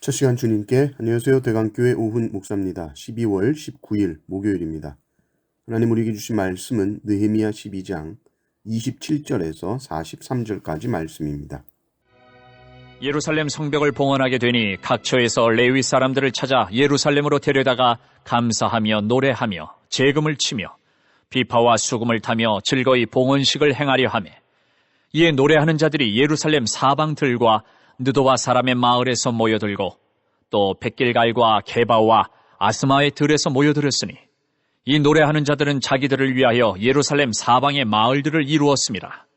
첫 시간 주님께 안녕하세요. 대강교회 오훈 목사입니다. 12월 19일 목요일입니다. 하나님 우리에게 주신 말씀은 느헤미야 12장 27절에서 43절까지 말씀입니다. 예루살렘 성벽을 봉헌하게 되니 각처에서 레위 사람들을 찾아 예루살렘으로 데려다가 감사하며 노래하며 제금을 치며 비파와 수금을 타며 즐거이 봉헌식을 행하려 하며 이에 노래하는 자들이 예루살렘 사방들과 느도와 사람의 마을에서 모여들고 또 백길갈과 게바와 아스마의 들에서 모여들었으니 이 노래하는 자들은 자기들을 위하여 예루살렘 사방의 마을들을 이루었습니다.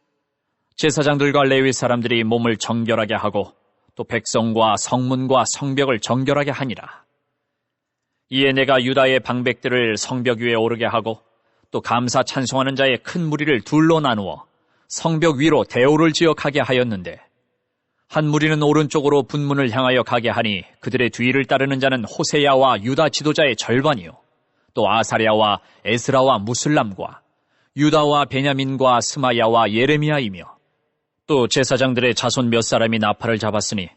제사장들과 레위 사람들이 몸을 정결하게 하고 또 백성과 성문과 성벽을 정결하게 하니라. 이에 내가 유다의 방백들을 성벽 위에 오르게 하고 또 감사 찬송하는 자의 큰 무리를 둘로 나누어 성벽 위로 대오를 지어 가게 하였는데 한 무리는 오른쪽으로 분문을 향하여 가게 하니 그들의 뒤를 따르는 자는 호세야와 유다 지도자의 절반이요 또 아사랴와 에스라와 무슬람과 유다와 베냐민과 스마야와 예레미야이며 또 제사장들의 자손 몇 사람이 나팔을 잡았으니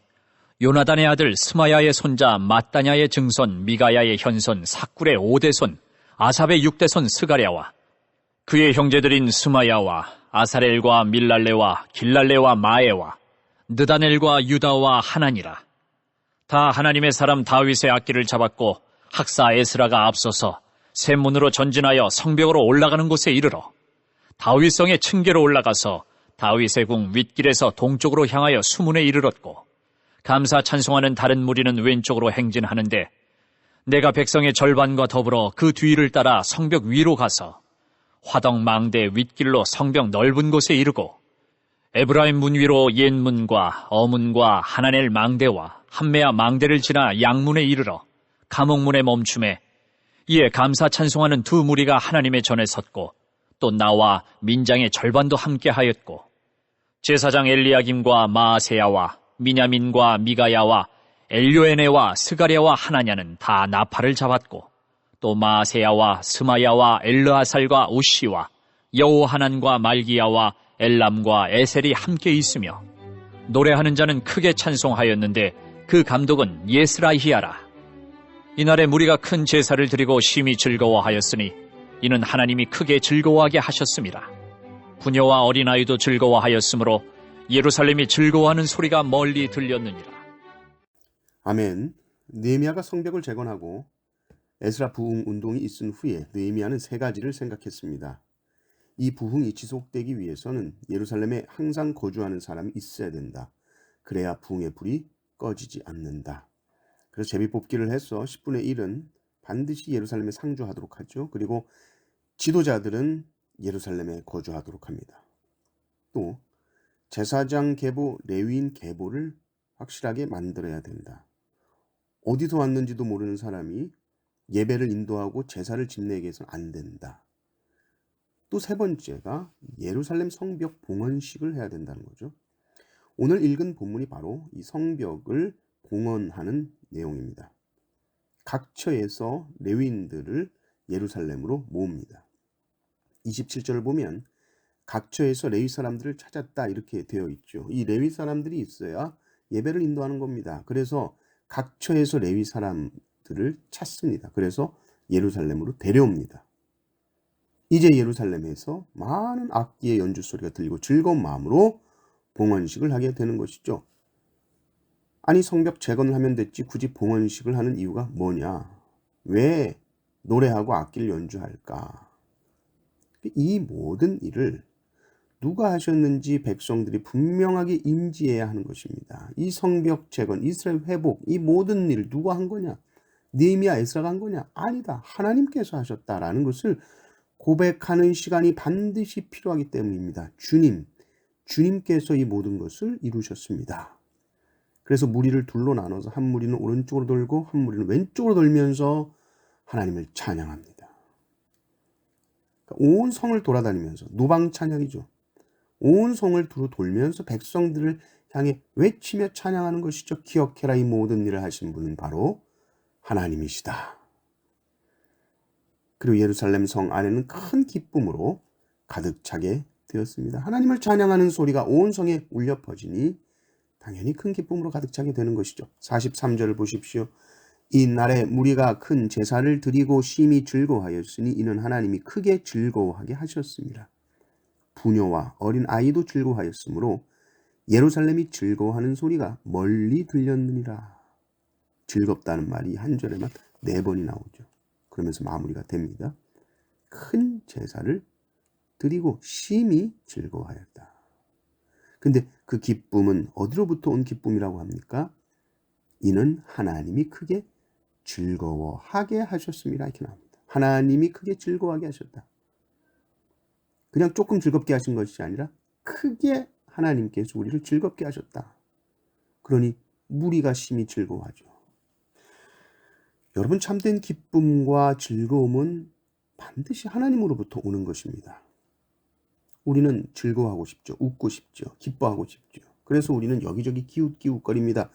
요나단의 아들 스마야의 손자 mat다냐의 증손 미가야의 현손 삭굴의 5대손 아삽의 6대손 스가랴와 그의 형제들인 스마야와 아사렐과 밀랄레와 길랄레와 마에와 느다넬과 유다와 하나니라. 다 하나님의 사람 다윗의 악기를 잡았고 학사 에스라가 앞서서 샘문으로 전진하여 성벽으로 올라가는 곳에 이르러 다윗성의 층계로 올라가서 다윗의 궁 윗길에서 동쪽으로 향하여 수문에 이르렀고 감사 찬송하는 다른 무리는 왼쪽으로 행진하는데 내가 백성의 절반과 더불어 그 뒤를 따라 성벽 위로 가서 화덕 망대 윗길로 성벽 넓은 곳에 이르고 에브라임 문 위로 옛문과 어문과 하나넬 망대와 함메아 망대를 지나 양문에 이르러 감옥문에 멈춤에 이에 감사 찬송하는 두 무리가 하나님의 전에 섰고 또 나와 민장의 절반도 함께 하였고 제사장 엘리야김과 마아세야와 미냐민과 미가야와 엘요에네와 스가랴와 하나냐는 다 나팔을 잡았고 또 마아세야와 스마야와 엘르아살과 우시와 여호하난과 말기야와 엘람과 에셀이 함께 있으며 노래하는 자는 크게 찬송하였는데 그 감독은 예스라히야라. 이날에 무리가 큰 제사를 드리고 심히 즐거워하였으니 이는 하나님이 크게 즐거워하게 하셨습니다. 부녀와 어린아이도 즐거워하였으므로 예루살렘이 즐거워하는 소리가 멀리 들렸느니라. 아멘. 느헤미야가 성벽을 재건하고 에스라 부흥 운동이 있은 후에 느헤미야는 세 가지를 생각했습니다. 이 부흥이 지속되기 위해서는 예루살렘에 항상 거주하는 사람이 있어야 된다. 그래야 부흥의 불이 꺼지지 않는다. 그래서 제비뽑기를 해서 10분의 1은 반드시 예루살렘에 상주하도록 하죠. 그리고 지도자들은 예루살렘에 거주하도록 합니다. 또 제사장 계보, 레위인 계보를 확실하게 만들어야 된다. 어디서 왔는지도 모르는 사람이 예배를 인도하고 제사를 집내게 해서는 안 된다. 또 세 번째가 예루살렘 성벽 봉헌식을 해야 된다는 거죠. 오늘 읽은 본문이 바로 이 성벽을 봉헌하는 내용입니다. 각처에서 레위인들을 예루살렘으로 모읍니다. 27절을 보면 각처에서 레위 사람들을 찾았다 이렇게 되어 있죠. 이 레위 사람들이 있어야 예배를 인도하는 겁니다. 그래서 각처에서 레위 사람들을 찾습니다. 그래서 예루살렘으로 데려옵니다. 이제 예루살렘에서 많은 악기의 연주 소리가 들리고 즐거운 마음으로 봉헌식을 하게 되는 것이죠. 아니 성벽 재건을 하면 됐지 굳이 봉헌식을 하는 이유가 뭐냐? 왜 노래하고 악기를 연주할까? 이 모든 일을 누가 하셨는지 백성들이 분명하게 인지해야 하는 것입니다. 이 성벽 재건, 이스라엘 회복, 이 모든 일을 누가 한 거냐? 느헤미야, 에스라가 한 거냐? 아니다. 하나님께서 하셨다라는 것을 고백하는 시간이 반드시 필요하기 때문입니다. 주님께서 이 모든 것을 이루셨습니다. 그래서 무리를 둘로 나눠서 한 무리는 오른쪽으로 돌고 한 무리는 왼쪽으로 돌면서 하나님을 찬양합니다. 그러니까 온 성을 돌아다니면서 노방 찬양이죠. 온 성을 두루 돌면서 백성들을 향해 외치며 찬양하는 것이죠. 기억해라 이 모든 일을 하신 분은 바로 하나님이시다. 그리고 예루살렘 성 안에는 큰 기쁨으로 가득 차게 되었습니다. 하나님을 찬양하는 소리가 온 성에 울려 퍼지니 당연히 큰 기쁨으로 가득 차게 되는 것이죠. 43절을 보십시오. 이 날에 무리가 큰 제사를 드리고 심히 즐거워하였으니 이는 하나님이 크게 즐거워하게 하셨습니다. 부녀와 어린 아이도 즐거워하였으므로 예루살렘이 즐거워하는 소리가 멀리 들렸느니라. 즐겁다는 말이 한 절에만 4번이 나오죠. 그러면서 마무리가 됩니다. 큰 제사를 드리고 심히 즐거워하였다. 근데 그 기쁨은 어디로부터 온 기쁨이라고 합니까? 이는 하나님이 크게 즐거워하게 하셨습니다. 이렇게 나옵니다. 하나님이 크게 즐거워하게 하셨다. 그냥 조금 즐겁게 하신 것이 아니라 크게 하나님께서 우리를 즐겁게 하셨다. 그러니 무리가 심히 즐거워하죠. 여러분, 참된 기쁨과 즐거움은 반드시 하나님으로부터 오는 것입니다. 우리는 즐거워하고 싶죠. 웃고 싶죠. 기뻐하고 싶죠. 그래서 우리는 여기저기 기웃기웃거립니다.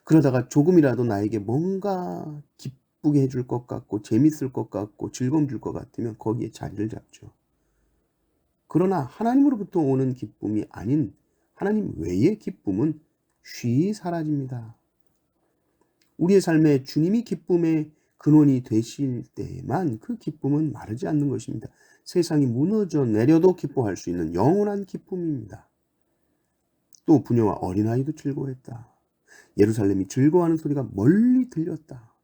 그러다가 조금이라도 나에게 뭔가 기쁘게 해줄 것 같고 재밌을 것 같고 즐거움 줄 것 같으면 거기에 자리를 잡죠. 그러나 하나님으로부터 오는 기쁨이 아닌 하나님 외의 기쁨은 쉬이 사라집니다. 우리의 삶에 주님이 기쁨의 근원이 되실 때에만 그 기쁨은 마르지 않는 것입니다. 세상이 무너져 내려도 기뻐할 수 있는 영원한 기쁨입니다. 또 부녀와 어린아이도 즐거워했다. 예루살렘이 즐거워하는 소리가 멀리 들렸다.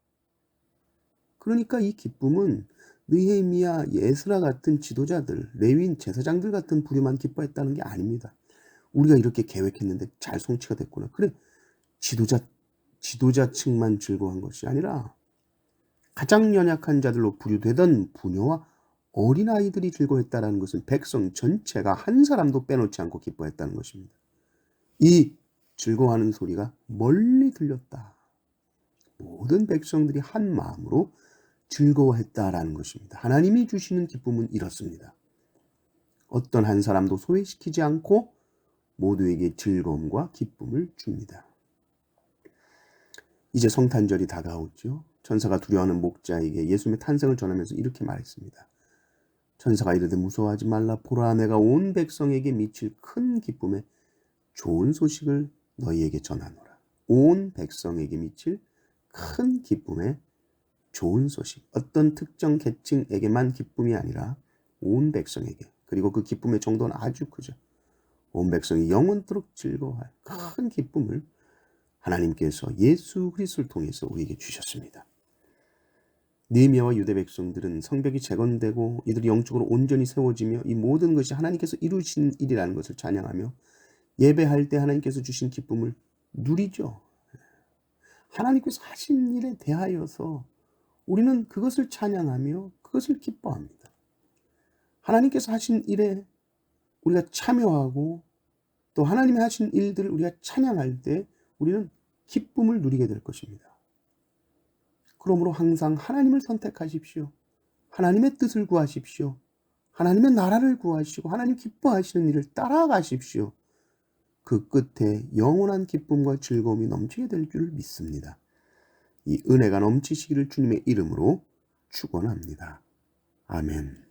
그러니까 이 기쁨은 느헤미야, 에스라 같은 지도자들, 레위인 제사장들 같은 부류만 기뻐했다는 게 아닙니다. 우리가 이렇게 계획했는데 잘 성취가 됐구나. 그래, 지도자층만 즐거워한 것이 아니라 가장 연약한 자들로 분류되던 부녀와 어린아이들이 즐거워했다는 것은 백성 전체가 한 사람도 빼놓지 않고 기뻐했다는 것입니다. 이 즐거워하는 소리가 멀리 들렸다. 모든 백성들이 한 마음으로 즐거워했다라는 것입니다. 하나님이 주시는 기쁨은 이렇습니다. 어떤 한 사람도 소외시키지 않고 모두에게 즐거움과 기쁨을 줍니다. 이제 성탄절이 다가오죠. 천사가 두려워하는 목자에게 예수님의 탄생을 전하면서 이렇게 말했습니다. 천사가 이르되 무서워하지 말라. 보라, 내가 온 백성에게 미칠 큰 기쁨의 좋은 소식을 너희에게 전하노라. 온 백성에게 미칠 큰 기쁨의 좋은 소식. 어떤 특정 계층에게만 기쁨이 아니라 온 백성에게. 그리고 그 기쁨의 정도는 아주 크죠. 온 백성이 영원토록 즐거워할 큰 기쁨을 하나님께서 예수 그리스도를 통해서 우리에게 주셨습니다. 느헤미야와 유대 백성들은 성벽이 재건되고 이들이 영적으로 온전히 세워지며 이 모든 것이 하나님께서 이루신 일이라는 것을 찬양하며 예배할 때 하나님께서 주신 기쁨을 누리죠. 하나님께서 하신 일에 대하여서 우리는 그것을 찬양하며 그것을 기뻐합니다. 하나님께서 하신 일에 우리가 참여하고 또 하나님이 하신 일들을 우리가 찬양할 때 우리는 기쁨을 누리게 될 것입니다. 그러므로 항상 하나님을 선택하십시오. 하나님의 뜻을 구하십시오. 하나님의 나라를 구하시고 하나님 기뻐하시는 일을 따라가십시오. 그 끝에 영원한 기쁨과 즐거움이 넘치게 될 줄 믿습니다. 이 은혜가 넘치시기를 주님의 이름으로 축원합니다. 아멘.